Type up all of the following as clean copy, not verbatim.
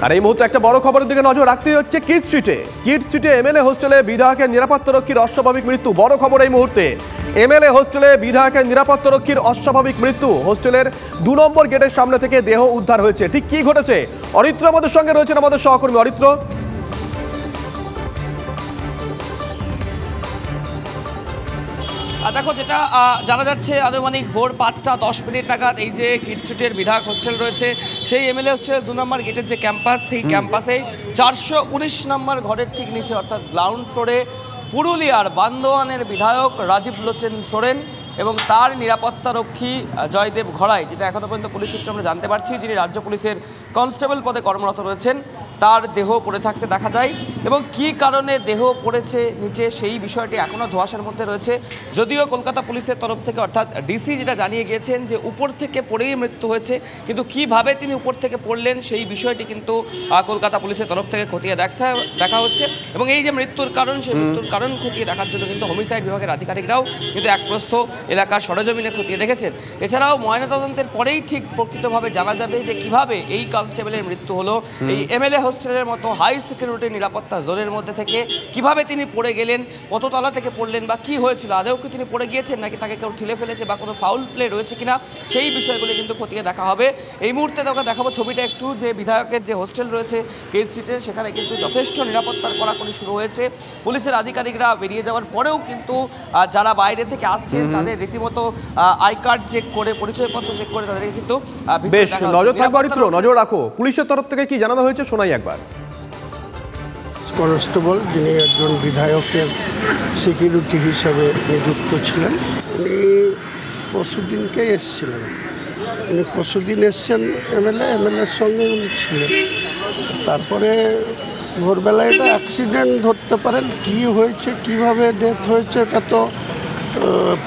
আর এই মুহূর্তে একটা বড় খবরের দিকে নজর রাখতেই হচ্ছে কিড স্ট্রিটে এমএলএ হোস্টেলে বিধায়কের নিরাপত্তারক্ষীর অস্বাভাবিক মৃত্যু। বড় খবর এই মুহূর্তে, এমএলএ হোস্টেলে বিধায়কের নিরাপত্তারক্ষীর অস্বাভাবিক মৃত্যু। হোস্টেলের 2 নম্বর গেটের সামনে থেকে দেহ উদ্ধার হয়েছে। ঠিক কি ঘটেছে? অরিত্র আমাদের সঙ্গে রয়েছেন, আমাদের সহকর্মী অরিত্র। দেখো, যেটা জানা যাচ্ছে আনুমানিক ভোর 5টা 10 মিনিট নাগাদ এই যে কিড স্ট্রিটের বিধায়ক হোস্টেল রয়েছে, সেই এমএলএ হোস্টেলের 2 নম্বর গেটের যে ক্যাম্পাস, সেই ক্যাম্পাসে 419 নম্বর ঘরের ঠিক নিচে অর্থাৎ গ্রাউন্ড ফ্লোরে পুরুলিয়ার বান্দোয়ানের বিধায়ক রাজীব লোচন সোরেন এবং তার নিরাপত্তারক্ষী জয়দেব ঘড়াই, যেটা এখনও পর্যন্ত পুলিশ সূত্রে আমরা জানতে পারছি, যিনি রাজ্য পুলিশের কনস্টেবল পদে কর্মরত রয়েছেন, তার দেহ পড়ে থাকতে দেখা যায়। এবং কি কারণে দেহ পড়েছে নিচে সেই বিষয়টি এখনও ধোঁয়াশার মধ্যে রয়েছে। যদিও কলকাতা পুলিশের তরফ থেকে অর্থাৎ ডিসি যেটা জানিয়ে গিয়েছেন যে উপর থেকে পড়েই মৃত্যু হয়েছে, কিন্তু কিভাবে তিনি উপর থেকে পড়লেন সেই বিষয়টি কিন্তু কলকাতা পুলিশের তরফ থেকে খতিয়ে দেখা হচ্ছে। এবং এই যে মৃত্যুর কারণ, সেই মৃত্যুর কারণ খতিয়ে দেখার জন্য কিন্তু হোমিসাইড বিভাগের আধিকারিকরাও কিন্তু এক প্রস্থ এলাকার সরেজমিনে খতিয়ে দেখেছেন। এছাড়াও ময়নাতদন্তের পরেই ঠিক প্রকৃতভাবে জানা যাবে যে কিভাবে এই কনস্টেবলের মৃত্যু হলো। এই এমএলএ হোস্টেলের মতো হাই সিকিউরিটি নিরাপত্তা জোনের মধ্যে থেকে কিভাবে তিনি পড়ে গেলেন, কত তলা থেকে পড়লেন বা কি হয়েছিল, আদৌ কি তিনি পড়ে গিয়েছেন নাকি তাকে কেউ ঠেলে ফেলেছে বা কোনো ফাউল প্লে রয়েছে কিনা, সেই বিষয়গুলি কিন্তু খতিয়ে দেখা হবে। এই মুহূর্তে তোকে দেখাবো ছবিটা একটু, যে বিধায়কের যে হোস্টেল রয়েছে কিড স্ট্রিটের, সেখানে কিন্তু যথেষ্ট নিরাপত্তার কড়াকড়ি শুরু হয়েছে। পুলিশের আধিকারিকরা বেরিয়ে যাওয়ার পরেও কিন্তু যারা বাইরে থেকে আসছেন তাদের রীতিমতো আই কার্ড চেক করে, পরিচয়পত্র চেক করে তাদেরকে কিন্তু বেশ নজর থাকবে। অরিত্র, নজর রাখো, পুলিশের তরফ থেকে কি জানানো হয়েছে শোনাই একবার। কনস্টেবল, যিনি একজন বিধায়কের সিকিউরিটি হিসেবে নিযুক্ত ছিলেন, উনি পরশুদিনকে এসেছিলেন। উনি পরশুদিন এসছেন এমএলএর সঙ্গে উনি ছিলেন। তারপরে ভোরবেলা এটা অ্যাক্সিডেন্ট ধরতে পারেন, কী হয়েছে কিভাবে ডেথ হয়েছে এটা তো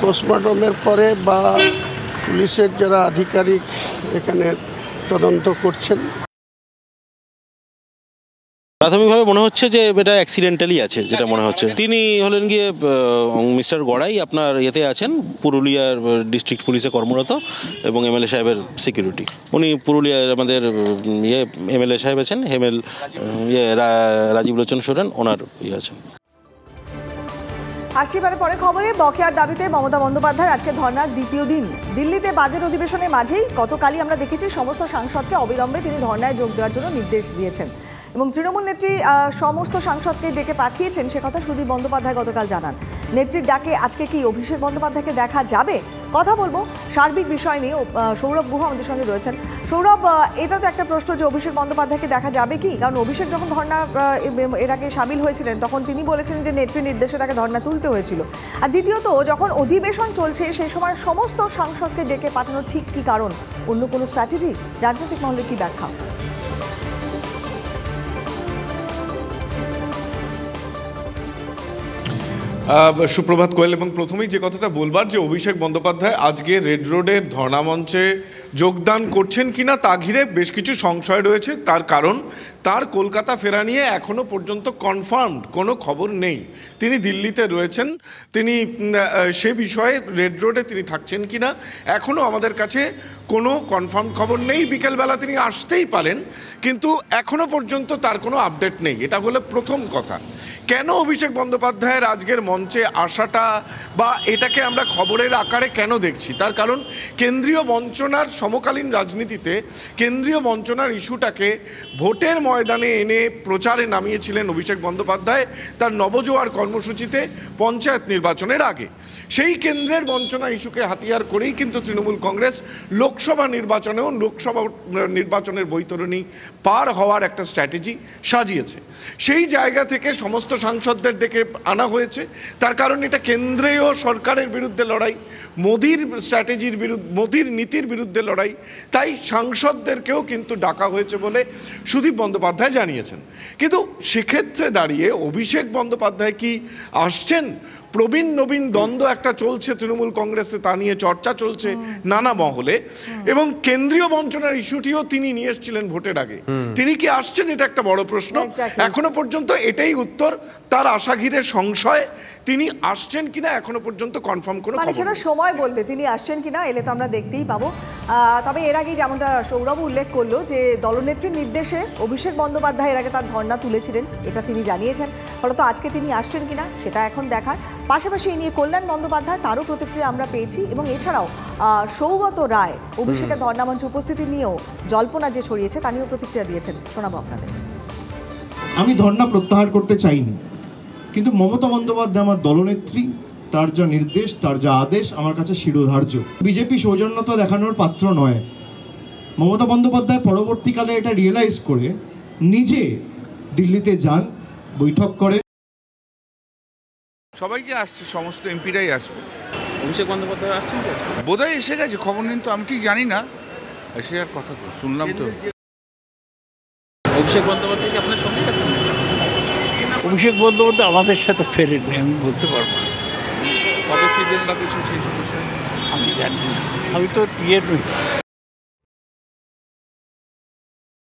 পোস্টমর্টমের পরে বা পুলিশের যারা আধিকারিক এখানে তদন্ত করছেন। প্রাথমিকভাবে মনে হচ্ছে যে এটা অ্যাক্সিডেন্টালি আছে, যেটা মনে হচ্ছে। তিনি হলেন গিয়ে মিস্টার গড়াই, আপনার ইয়েতে আছেন, পুরুলিয়ার ডিস্ট্রিক্ট পুলিশে কর্মরত এবং এমএলএ সাহেবের সিকিউরিটি। উনি পুরুলিয়ার আমাদের এমএলএ সাহেব আছেন, রাজীব লোচন সোরেন, ওনার আছেন। আসছি পরে খবরে, বকেয়ার দাবিতে মমতা বন্দ্যোপাধ্যায় আজকে ধর্নার দ্বিতীয় দিন। দিল্লিতে বাজেট অধিবেশনের মাঝেই গতকালই আমরা দেখেছি সমস্ত সাংসদকে অবিলম্বে তিনি ধর্নায় যোগ দেওয়ার জন্য নির্দেশ দিয়েছেন এবং তৃণমূল নেত্রী সমস্ত সাংসদকে ডেকে পাঠিয়েছেন, সে কথা সুদীপ বন্দ্যোপাধ্যায় গতকাল জানান। নেত্রীর ডাকে আজকে কি অভিষেক বন্দ্যোপাধ্যায়কে দেখা যাবে? কথা বলবো সার্বিক বিষয় নিয়ে। সৌরভ গুহ আমাদের সঙ্গে রয়েছেন। সৌরভ, এটা তো একটা প্রশ্ন যে অভিষেক বন্দ্যোপাধ্যায়কে দেখা যাবে কি? কারণ অভিষেক যখন ধর্না এর আগে সামিল হয়েছিলেন তখন তিনি বলেছেন যে নেত্রীর নির্দেশে তাকে ধর্না তুলতে হয়েছিল। আর দ্বিতীয়ত, যখন অধিবেশন চলছে সেই সময় সমস্ত সাংসদকে ডেকে পাঠানোর ঠিক কি কারণ? অন্য কোনো স্ট্র্যাটেজি? রাজনৈতিক মহলে কি ব্যাখ্যা? সুপ্রভাত কোয়েল। এবং প্রথমেই যে কথাটা বলবার, যে অভিষেক বন্দ্যোপাধ্যায় আজকে রেড রোডের ধর্ণা মঞ্চে যোগদান করছেন কিনা তা ঘিরে বেশ কিছু সংশয় রয়েছে। তার কারণ, তার কলকাতা ফেরা নিয়ে এখনও পর্যন্ত কনফার্মড কোনো খবর নেই। তিনি দিল্লিতে রয়েছেন, তিনি সে বিষয়ে রেড রোডে তিনি থাকছেন কিনা এখনও আমাদের কাছে কোনো কনফার্ম খবর নেই। বিকেলবেলা তিনি আসতেই পারেন, কিন্তু এখনও পর্যন্ত তার কোনো আপডেট নেই। এটা হলো প্রথম কথা। কেন অভিষেক বন্দ্যোপাধ্যায়ের আজকের মঞ্চে আসাটা বা এটাকে আমরা খবরের আকারে কেন দেখছি, তার কারণ কেন্দ্রীয় বঞ্চনার সমকালীন রাজনীতিতে কেন্দ্রীয় বঞ্চনার ইস্যুটাকে ভোটের ময়দানে এনে প্রচারে নামিয়েছিলেন অভিষেক বন্দ্যোপাধ্যায় তার নবজোয়ার কর্মসূচিতে পঞ্চায়েত নির্বাচনের আগে। সেই কেন্দ্রের বঞ্চনা ইস্যুকে হাতিয়ার করেই কিন্তু তৃণমূল কংগ্রেস লোকসভা নির্বাচনের বৈতরণী পার হওয়ার একটা স্ট্র্যাটেজি সাজিয়েছে। সেই জায়গা থেকে সমস্ত সাংসদদের ডেকে আনা হয়েছে। তার কারণ এটা কেন্দ্রীয় সরকারের বিরুদ্ধে লড়াই, মোদির স্ট্র্যাটেজির বিরুদ্ধে, মোদির নীতির বিরুদ্ধে লড়াই। তাই সাংসদদেরকেও কিন্তু ডাকা হয়েছে বলে সুদীপ বন্দ্যোপাধ্যায় জানিয়েছেন। কিন্তু সেক্ষেত্রে দাঁড়িয়ে অভিষেক বন্দ্যোপাধ্যায় কি আসছেন? প্রবীণ নবীন দ্বন্দ্ব একটা চলছে তৃণমূল কংগ্রেসে, তা নিয়ে চর্চা চলছে নানা মহলে, এবং কেন্দ্রীয় বঞ্চনার ইস্যুটিও তিনি নিয়ে এসেছিলেন ভোটের আগে। তিনি কি আসছেন, এটা একটা বড় প্রশ্ন। এখনো পর্যন্ত এটাই উত্তর, তার আশা ঘিরে সংশয়। তিনি আসছেন কিনা এখনো পর্যন্ত কনফার্ম কোনো মানে সেটা সময় বলবে তিনি আসছেন কিনা, এলে তো আমরা দেখতেই পাবো। তবে এর আগে যেমনটা সৌরভ উল্লেখ করলো যে দলনেত্রীর নির্দেশে অভিষেক বন্দ্যোপাধ্যায় এর আগে তার ধর্ণা তুলেছিলেন, এটা তিনি জানিয়েছেন। ফলত আজকে তিনি আসছেন কিনা সেটা এখন দেখার। পাশাপাশি এই নিয়ে কল্যাণ বন্দ্যোপাধ্যায় তারও প্রতিক্রিয়া আমরা পেয়েছি, এবং এছাড়াও সৌগত রায় অভিষেকের ধর্ণা মঞ্চে উপস্থিতি নিয়েও জল্পনা যে ছড়িয়েছে তা নিয়েও প্রতিক্রিয়া দিয়েছেন, শোনাবো আপনাদের। আমি ধর্ণা প্রত্যাহার করতে চাইনি, কিন্তু মমতা বন্দ্যোপাধ্যায় আমার দলনেত্রী, তার যা নির্দেশ, তার যা আদেশ আমার কাছে শিরোধার্য। বিজেপি সৌজন্যতা দেখানোর পাত্র নয়। মমতা বন্দ্যোপাধ্যায় পরবর্তীকালে এটা রিয়েলাইজ করে নিজে দিল্লিতে যান, বৈঠক করেন। সবাইকে আসছে, সমস্ত এমপিরাই আসবে। অভিষেক বন্দ্যোপাধ্যায় আসছেন বোধহয় এসে গেছে, খবর নেই তো, আমি ঠিক জানি না। এসে আর কথা তো শুনলাম তো। অভিষেক বন্দ্যোপাধ্যায় কি আপনার সঙ্গে আছেন? অভিষেক বন্দ্যোপাধ্যায় আমাদের সাথে ফেরেননি, আমি বলতে পারবো না। কবে ফিরবেন বা কিছু সেই বিষয়ে আমি জানি না, আমি তো টিএ নই।